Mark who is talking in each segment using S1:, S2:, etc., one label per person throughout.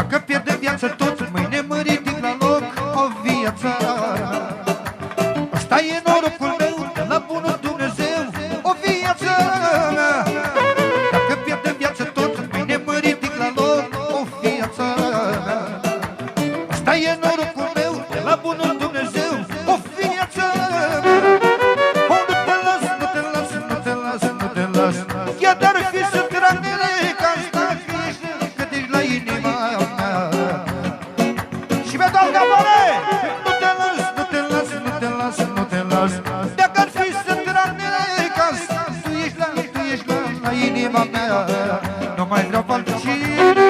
S1: Dacă pierdem viață tot, mâine mă ridic la loc. O viață, ăsta e norocul meu, de la bunul Dumnezeu. O viață, dacă pierdem viață tot, mâine mă ridic la loc. O viață, ăsta e norocul meu, de la bunul Dumnezeu. O viață, oh, nu te las, nu te las, nu te las, nu te las. Chiar dar fi să tragere ca asta, că ești la inima mea. Și mi-a dat capare. Nu te las, nu te las, nu te las, nu te las. Dacă ar fi să tragere ca asta, tu ești la inima mea. Nu mai vreau altcineva.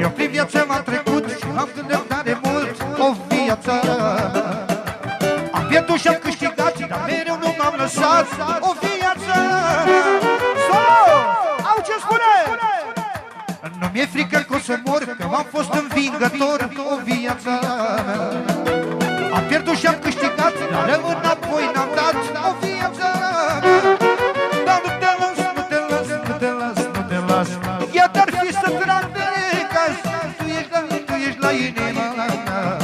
S1: Eu prin viață m-am trecut și am gândit tare mult. O viață, am pierdut și am câștigat, dar mereu nu m-am lăsat. O viață, au ce spune? Nu mi-e frică că o să mor, că am fost învingător. O viață, am pierdut și am câștigat, dar înapoi n-am dat. O viață, dar nu te las, nu te las, nu te las, nu te las. Iar ar fi să trag de caz, tu ești la inima mea.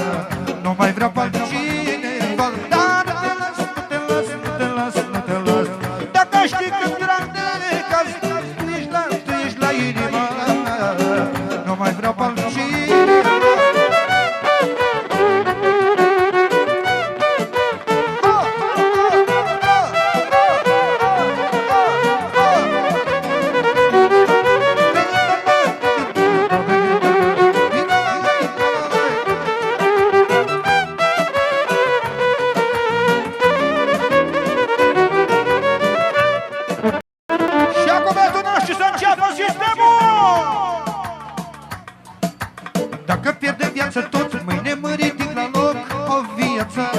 S1: Nu mai vreau pe altcineva. Dar nu te las, nu te las, nu te las, nu te las. Dacă știi că trag de caz, tu ești la inima mea. Nu mai vreau pe altcineva. Dacă pierdem viață tot, mâine mă ridic la loc. O viață,